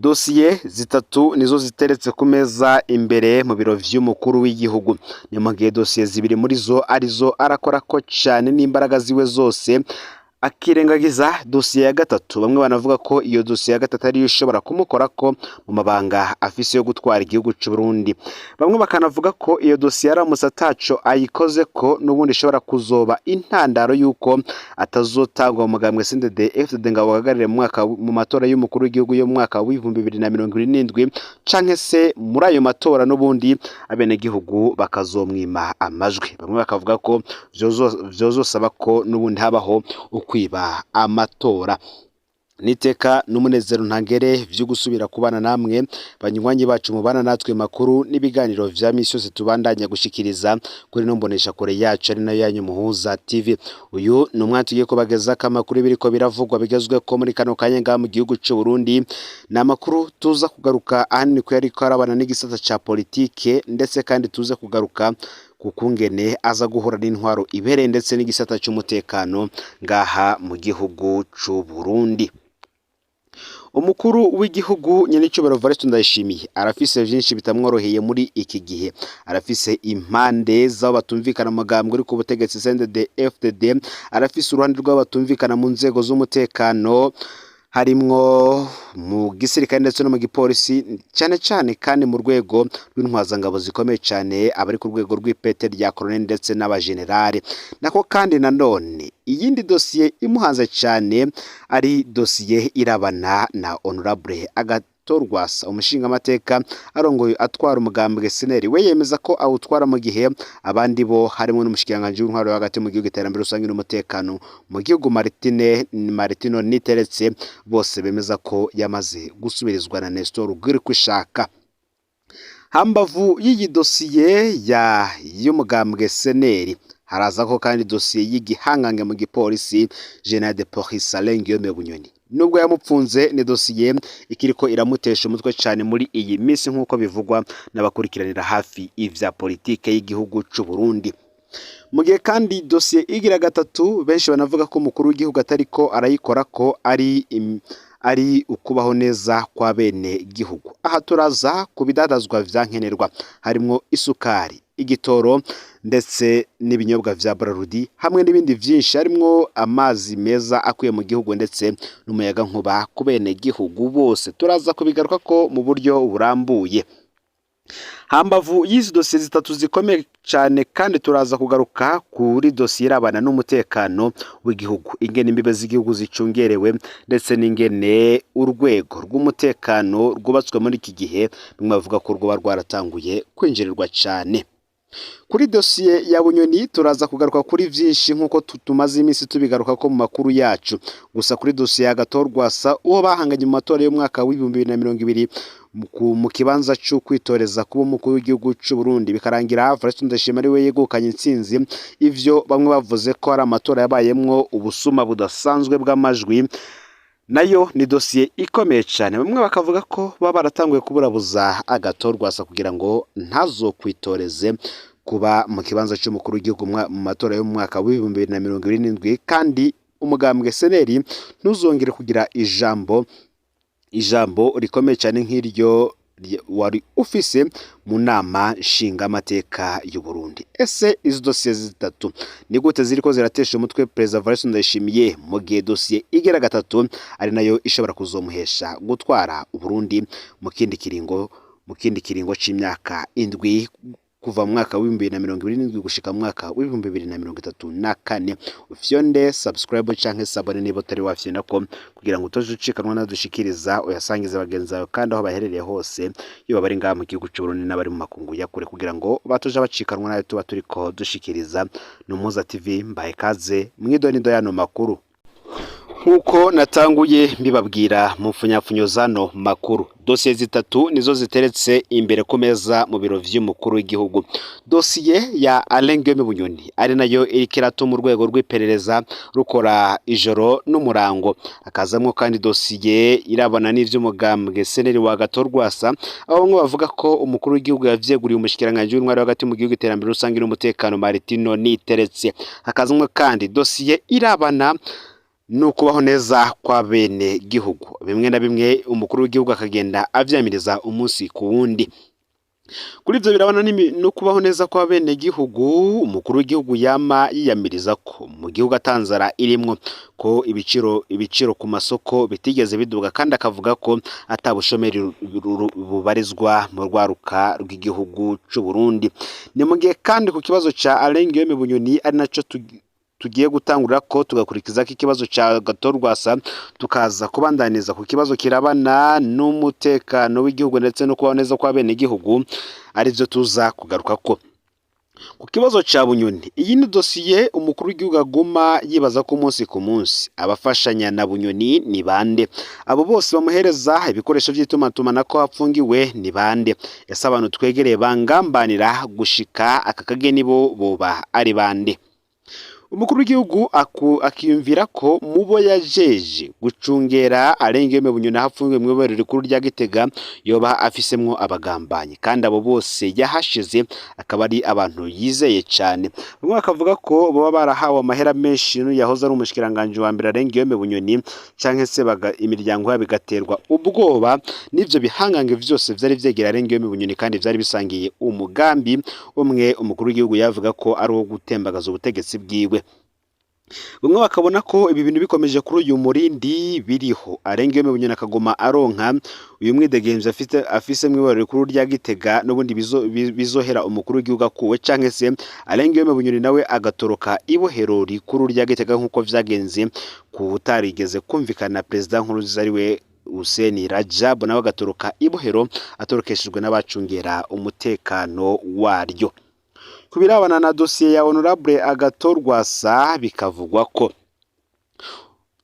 Dosiye zitatu nizo ziteretse ku meza imbere mu biro vy'umukuru w'igihugu. Ni mu gihe dosiye zibiri muri zo arizo arakora ko cyane n'imbaraga ziwe zose, akirengagiza dosiye ya gatatu. Bamwe banavuga ko iyo dosiye ya gatatu ariyo ishobora kumukora ko mu mabanga afise yo gutwara igihugu cy'u Burundi. Bamwe bakanavuga ko iyo dosiye aramutse ataco ayikoze ko n'ubundi ishobora kuzoba intandaro y'uko atazotangwa mu mugambwe CNDD-FDD ngo ahagararire mu matora y'umukuru w'igihugu yo mu mwaka wa 2027 canke se muri ayo matora n'ubundi abenegihugu bakazomwima amajwi. Bamwe bakavuga ko vyozosaba ko n'ubundi habaho kwiba amatora. Niteka n'umunezero ntangere vyo gusubira kubana namwe banywanyi bacu mubana natwe makuru n'ibiganiro vya misi yose tubandanya gushikiriza kuri no mbonesha kure yacu ari nayo yanyu Muhuza TV. Uyu ni umwanya tugiye kubageza kamakuru biriko biravugwa bigezwe ko muri kano kanya nga mu gihugu cy'u Burundi. Na makuru tuza kugaruka ahanini ko yari karabana n'igisata ca politike, ndetse kandi tuze kugaruka kukungene aza guhura n'intwaro ibereye ndetse n'igisata cy'umutekano ngaha mu gihugu cy'u Burundi. Umukuru w'igihugu Nyenicubahiro Evariste Ndayishimiye arafise vyinshi bitamworoheye muri iki gihe. Arafise impande z'abo batumvikana amagambwe uri ku butegetsi CNDD-FDD, arafise uruhande rw'abatumvikana mu nzego z'umutekano harimwo mu gisirikare ndetse no mu gipolisi, cyane cyane kandi mu rwego rw'intwazangabo zikomeye cyane abari ku rwego rw'ipete rya colonel ndetse n'abagenerale. Nako kandi nanone iyindi dosiye imuhanze cyane ari dosiye irabana na honorable Agathon umushinga amateka arongoye atwara umugambwe SNL. We yemeza ko awutwara mu gihe abandi bo harimo n'umushikiranganje w'intwaro hagati mu gihugu iterambere rusange n'umutekano mu gihugu Martino Niteretse, bose bemeza ko yamaze gusubirizwa na Nestor Rugwirikushaka. Hambavu y'iyi dosiye y'umugambwe SNL haraza ko kandi dosiye y'igihangange mu gipolisi General de Police Alengiyome Bunyoni. Nubwo yamupfunze, ni dosiye ikiriko iramutesha umutwe cyane muri iyi minsi nk'uko bivugwa n'abakurikiranira hafi ivya politike y'igihugu cy'u Burundi. Mu gihe kandi dosiye igira gatatu benshi banavuga ko umukuru w'igihugu atariko arayikora ko ari ukubaho neza kwa bene gihugu. Aha turaza kubidadazwa vyankenerwa harimo isukari, igitoro ndetse n'ibinyobwa vya Brarudi hamwe n'ibindi vyinshi, harimo amazi meza akwiye mu gihugu ndetse n'umuyaga nkuba ku bene gihugu bose. Turaza kubigaruka ko mu buryo burambuye. Hambavu y'izi dosiye zitatu zikomeye cyane kandi turaza kugaruka kuri dosiye irabana n'umutekano w'igihugu, ingene imbibe z'igihugu zicungerewe ndetse n'ingene urwego rw'umutekano rwubatswe muri iki gihe bimwe bavuga ko rwoba rwaratanguye kwinjirirwa cyane. Kuri dosiye ya Bunyoni turaza kugaruka kuri vyinshi nk'uko tumaze iminsi tubigaruka ko mu makuru yacu. Gusa kuri dosiye ya Agathon uwo bahanganye mu matora y'umwaka wa 2020 mu kibanza cyo kwitoreza kuba umukuru w'igihugu cy'u Burundi bikarangira Evariste Ndayishimiye ari we yegukanye intsinzi, ivyo bamwe bavuze ko ari amatora yabayemwo ubusuma budasanzwe bw'amajwi. Nayo ni dosiye ikomeye cyane. Bamwe bakavuga ko baba baratanguye kuburabuza Agathon kugira ngo ntazokwitoreze kuba mu kibanza cy'umukuru w'igihugu mu matora yo mu mwaka wa 2027, kandi umugambwe SNL ntuzongere kugira ijambo rikomeye cyane nk'iryo wari ufise mu nama nshinga amateka y'u Burundi. Ese izo dosiye zitatu ni gute ziriko ziratesha umutwe President Evariste Ndayishimiye mu gihe dosiye igera gatatu ari nayo ishobora kuzomuhesha gutwara u Burundi mu kindi kiringo c'imyaka indwi kuva mu mwaka wa 2027 gushika mu mwaka wa 2034. Ufyonde subscribe canke sabone niba utari wafyena ko kugira ngo utoje ucikanwa nadushikiriza uyasangize bagenzi bawe kandi aho baherereye hose, iyo bari ngaha mu gihugu cy'u Burundi n'abari mu makungu ya kure, kugira ngo batoje bacikanwa nayo tuba turiko dushikiriza. No Muhuza TV mbaye kaze mwidonido yano makuru. Nkuko natanguye mbibabwira mu mfunyafunyo zano makuru, dosiye zitatu nizo ziteretse imbere ku meza mu biro vy'umukuru w'igihugu. Dosiye ya Alengiyome Bunyoni ari nayo irikirato mu rwego rw'iperereza rukora ijoro n'umurango. Akazamwo kandi dosiye irabana n'ivy'umugambwe SNL wa Agathon, aho bamwe bavuga ko umukuru w'igihugu yavyeguriye umushikiranganje w'intwaro hagati mu gihugu iterambere rusange n'umutekano Martino Niteretse. Akazamwo kandi dosiye irabana ni ukubaho neza kwa bene gihugu. Bimwe na bimwe umukuru w'igihugu akagenda avyamiriza umunsi ku wundi. Kuri ivyo birabana no kubaho neza kwa bene gihugu, umukuru w'igihugu yama yiyamiriza ko mu gihugu atanzara irimwo, ko ibiciro ku masoko bitigeze biduga, kandi akavuga ko atabushomeri bubarizwa mu rwaruka rw'igihugu c'u Burundi. Ni mu gihe kandi ku kibazo ca Alain Guillaume Bunyoni ari naco tugiye gutangura ko tugakurikiza ko ikibazo ca Gatorwasa, tukaza kubandaniza ku kibazo kirabana n'umutekano w'igihugu ndetse no kubaho neza kwa bene gihugu, arivyo tuza kugaruka ko. Ku kibazo ca Bunyoni, iyi ni dosiye umukuru w'igihugu aguma yibaza ko umunsi ku munsi. Abafashanya na Bunyoni ni bande? Abo bose bamuhereza ibikoresho vy'itumatumana ko hapfungiwe ni bande? Ese abantu twegereye bangambanira gushika aka kageni bo boba ari bande? Umukuru w'igihugu akiyumvira ko mubo yajeje gucungera Alain Guillaume Bunyoni hafungiwe mu ibohero rikuru rya Gitega yoba afisemwo abagambanyi, kandi abo bose yahashize akaba ari abantu yizeye cyane. Bamwe bakavuga ko baba barahawe amahera menshi yahoze ari umushikiranganje wa mbere Alain Guillaume Bunyoni, canke se imiryango yabo bigaterwa ubwoba n'ivyo bihangange vyose vyari vyegera Alain Guillaume Bunyoni, kandi vyari bisangiye umugambi umwe. Umukuru w'igihugu yavuga ko ari uwo gutembagaza ubutegetsi bwiwe. Bamwe bakabona ko ibi bintu bikomeje kuri uyu murindi biriho, Alain Guillaume Bunyoni akagoma aronka uyu mwidegemvye afise mu ibohero rikuru rya Gitega, n'ubundi bizohera umukuru w'igihugu akuwe, canke se Alain Guillaume Bunyoni nawe agatoroka ibohero rikuru rya Gitega nk'uko vyagenze ku utarigeze kumvikana Perezida Nkurunziza ariwe Hussein Rajab, nawe agatoroka ibohero atorokeshejwe n'abacungera umutekano waryo. Kubirabana na dosiye ya Honorable Agatorwasa, bikavugwa ko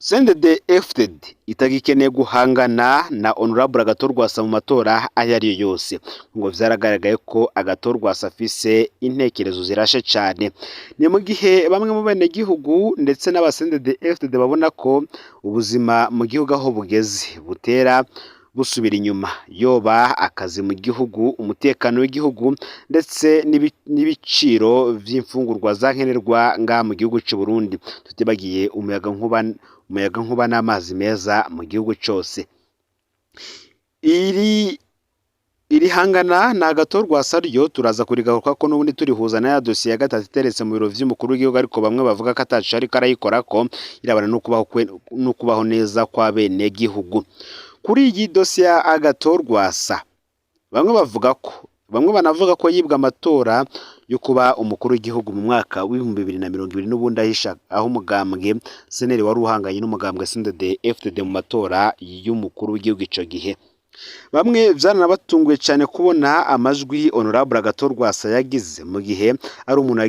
CNDD-FDD itagikeneye guhangana na Honorable Agatorwasa mu matora ayo ari yo yose, ngo vyaragaragaye ko Agatorwasa afise intekerezo zirashe cyane. Ni mu gihe bamwe mu bene gihugu ndetse n'aba CNDD-FDD babona ko ubuzima mu gihugu aho bugeze butera busubira inyuma, yoba akazi mu gihugu, umutekano w'igihugu ndetse n'ibiciro vy'imfungurwa zankenerwa nga mu gihugu c'u Burundi, tutibagiye umuyaga nkuba n'amazi meza mu gihugu cyose. Iri hangana na Agatorwasa ryo turaza kurigaruka ko n'ubundi turihuza na ya dosiye ya gatatu iteretse mu biro vy'umukuru w'igihugu, ariko bamwe bavuga ko atacu ariko arayikorako, irabana no kubaho neza kwa bene gihugu. Kuri iyi dosiye ya Agatorwasa, bamwe banavuga ko yibwa amatora yo kuba umukuru w'igihugu mu mwaka w'ibihumbi 2020, n'ubundi ahisha aho umugambwe seneri wari uhanganye n'umugambwe CNDD-FDD mu matora y'umukuru w'igihugu ico gihe. Bamwe vyaranabatunguye cyane kubona amajwi Honorable Agatorwasa yagize mu gihe ari umuntu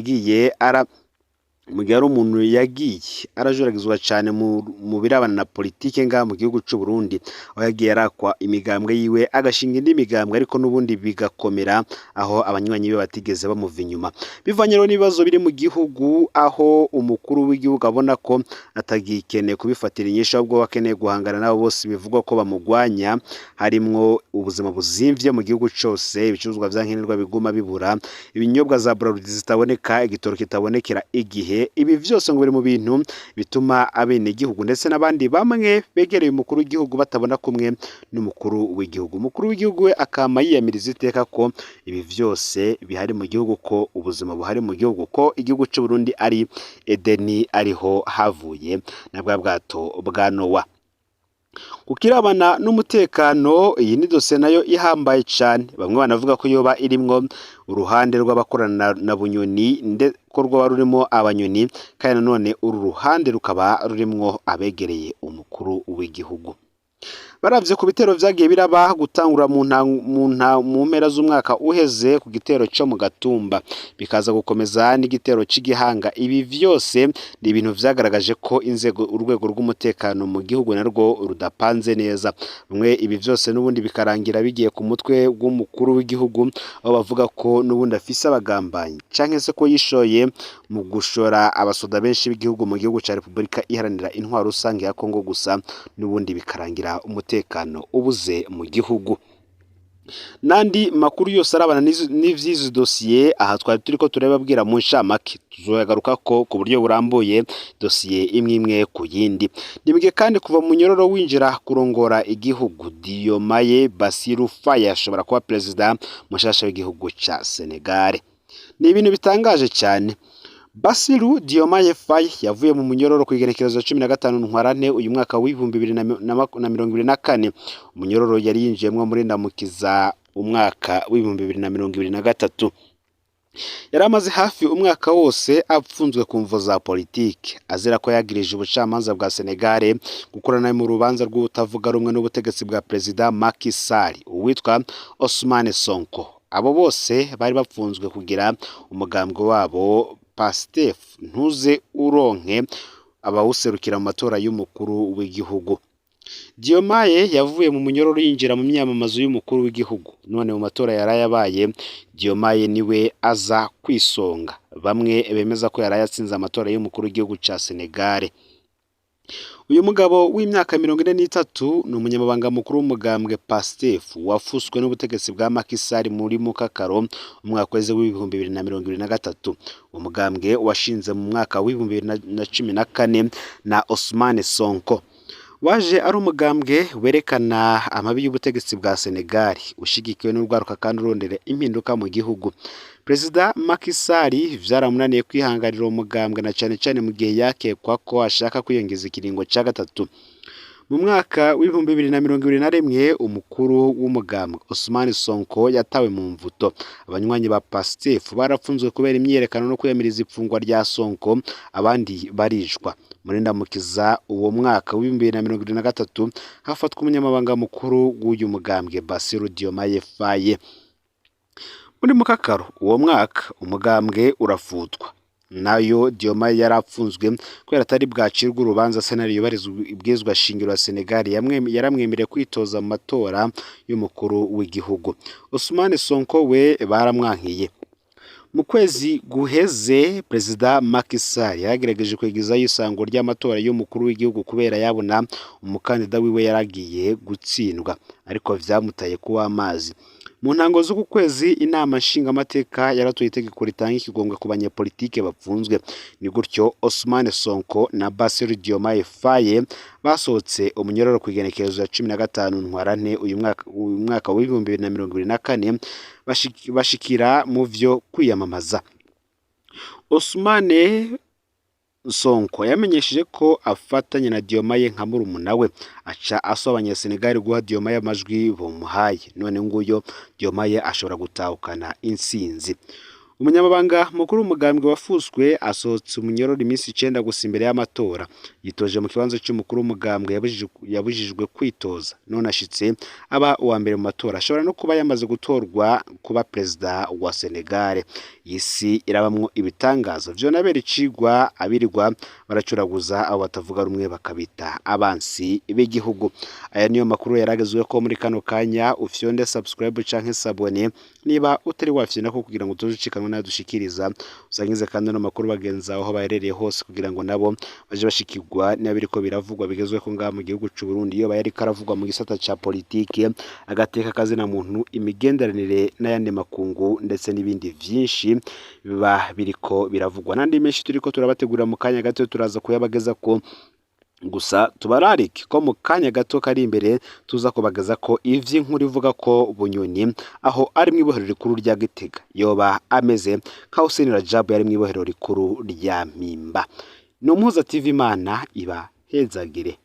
yagiye arajuragizwa cyane mu birabana na politike nga mu gihugu c'u Burundi, aho yagiye arakwa imigambwe yiwe agashinga indi migambwe, ariko n'ubundi bigakomera aho abanywanyi be batigeze bamuva inyuma. Bivanye n'ibibazo biri mu gihugu, aho umukuru w'igihugu abona ko atagikeneye kubifatira inyishu, ahubwo bakeneye guhangana nabo bose bivugwa ko bamugwanya, harimwo ubuzima buzimvye mu gihugu cose, ibicuruzwa vyankenerwa biguma bibura, ibinyobwa za Braludi zitaboneka, igitoro kitabonekera igihe. Ibi vyose ngo biri mu bintu bituma abene gihugu ndetse n'abandi bamwe begereye umukuru w'igihugu batabona kumwe n'umukuru w'igihugu. Umukuru w'igihugu we akama yiyamiriza iteka ko ibi vyose bihari mu gihugu, ko ubuzima buhari mu gihugu, ko igihugu c'u Burundi ari Edeni, ariho havuye na bwa bwato bwa Nowa. Kukirabana n'umutekano, iyi ni dosiye nayo ihambaye cyane. Bamwe banavuga ko yoba irimwo uruhande rw'abakorana na Bunyoni ko rwaba rurimo abanyoni, kandi nanone uru ruhande rukaba rurimwo abegereye umukuru w'igihugu. Baravye ku bitero vyagiye biraba gutangura mu mpera z'umwaka uheze ku gitero cyo mu Gatumba, bikaza gukomeza n'igitero c'Igihanga. Ibi vyose ni ibintu vyagaragaje ko urwego rw'umutekano mu gihugu narwo rudapanze neza. Bamwe ibi vyose n'ubundi bikarangira bigiye ku mutwe w'umukuru w'igihugu, aho bavuga ko n'ubundi afise abagambanyi, canke se ko yishoye mu gushora abasoda benshi b'igihugu mu gihugu ca Repubulika Iharanira Intwaro Rusange ya Kongo, gusa n'ubundi bikarangira umutekano ubuze mu gihugu. n'andi makuru yose arabana n'ivy'izi dosiye aha twari turiko turababwira mu ncamake tuzoyagaruka ko ku buryo burambuye dosiye imwe imwe ku yindi. Nibwe kandi kuva mu nyororo winjira kurongora igihugu, Diomaye Bassirou Faye ashobora kuba perezida mushasha w'igihugu ca Senegal. Ni ibintu bitangaje cyane. Bassirou Diomaye Faye yavuye mu munyororo ku igenekerezo 15 Ntwarante uyu mwaka w'2024. Umunyororo yari yinjiyemwo muri ndamukiza umwaka w'2023. Yari amaze hafi umwaka wose apfunzwe ku mvo za politike azira ko yagirije ubucamanza bwa Senegal gukorana mu rubanza rw'utavuga rumwe n'ubutegetsi bwa Perezida Macky Sall uwitwa Ousmane Sonko. Abo bose bari bapfunzwe kugira umugambwe wabo Pastef ntuze uronke abawuserukira mu matora y'umukuru w'igihugu. Diomaye yavuye mu munyororo yinjira mu myamamazo y'umukuru w'igihugu, none mu matora yarayabaye Diomaye niwe aza kwisonga. Bamwe bemeza ko yarayatsinze amatora y'umukuru w'igihugu ca Senegal. Uyu mugabo w'imyaka 43 ni umunyamabanga mukuru w'umugambwe Pastef wafuswe n'ubutegetsi bwa Macky Sall muri Mukakaro umwaka w'2023. Umugambwe washinze mu mwaka w'2014 na Ousmane Sonko. Waje ari umugambwe werekana amabi y'ubutegetsi bwa Senegal ushigikiwe n'urwaruka kandi urondera impinduka mu gihugu. Perezida Macky Sall vyaramunaniye kwihangarira umugambwe na cyane mu gihe yakekwa ko ashaka kwiyongeza ikiringo ca gatatu. Mu mwaka w'2021 umukuru w'umugambwe Ousmane Sonko yatawe mu mvuto. Abanywanyi ba Pastef barapfunzwe kubera imyerekano no kwiyamiriza ipfungwa rya Sonko, abandi barishwa. Muri ndamukiza uwo mwaka w'2023 hafatwa umunyamabanga mukuru w'uyu mugambwe Bassirou Diomaye Faye. Muri Mukakaro uwo mwaka umugambwe urafutwa. Nayo Diomaye yarapfunzwe kubera atari bwacirwa urubanza sentare yubarizwa ibwizwa shingiro ya Senegal yaramwemereye kwitoza mu matora y'umukuru w'igihugu. Ousmane Sonko we baramwankiye. Mu kwezi guheze Perezida Macky Sall yagerageje kwegiza isango ry'amatora y'umukuru w'igihugu kubera yabona umukandida wiwe yaragiye gutsindwa, ariko vyamutaye kuwa amazi. Mu ntango z'uku kwezi inama nshingamateka yaratoye itegeko ritanga ikigongwe ku banyepolitike bapfunzwe. Ni gutyo Ousmane Sonko na Bassirou Diomaye Faye basohotse umunyororo ku igenekerezo ya 15 Ntwarante uyu mwaka w'2024 bashikira mu vyo kwiyamamaza. Ousmane Sonko yamenyesheje ko afatanya na Diomaye nka murumuna we, aca asaba abanyasenegal guha Diomaye amajwi bamuhaye. None nguyo Diomaye ashobora gutahukana insinzi. Umunyamabanga mukuru w'umugambwe wafuswe asohotse umunyororo iminsi 9 gusa imbere y'amatora. Yitoje mu kibanzo cy'umukuru w'umugambwe yabujijwe kwitoza, none ashitse aba uwa mbere mu matora. Ashobora no kuba yamaze gutorwa kuba perezida wa Senegal. Isi irabamwo ibitangazo vyo nabera icigwa abirirwa baracuraguza abo batavuga rumwe bakabita abansi b'igihugu. Aya niyo makuru yaragezwe ko muri kano kanya. Ufyonde subscribe canke sabone niba utari wafyina ko kugira ngo tuzucikanwe nadushikiriza. Usangize kandi no makuru bagenza aho baherereye hose kugira ngo nabo baje bashikirwa n'abiriko biravugwa bigezwe ko ngaha mu gihugu c'u Burundi. Iyo bayari karavugwa mu gisata ca politike, agateka kazi na muntu, imigenderanire n'ayandi makungu ndetse n'ibindi vyinshi biba biriko biravugwa. Nandi menshi turiko turabategura mu kanya gato turaza kuyabageza ko. Gusa tubararike ko mu kanya gato kari imbere tuza kubageza ko ivy'inkuru ivuga ko Bunyoni aho ari mu ibohero rikuru rya Gitega yoba ameze nka Hussein Rajab yari mu ibohero rikuru rya Mpimba. No Muhuza TV Imana iba hezagire.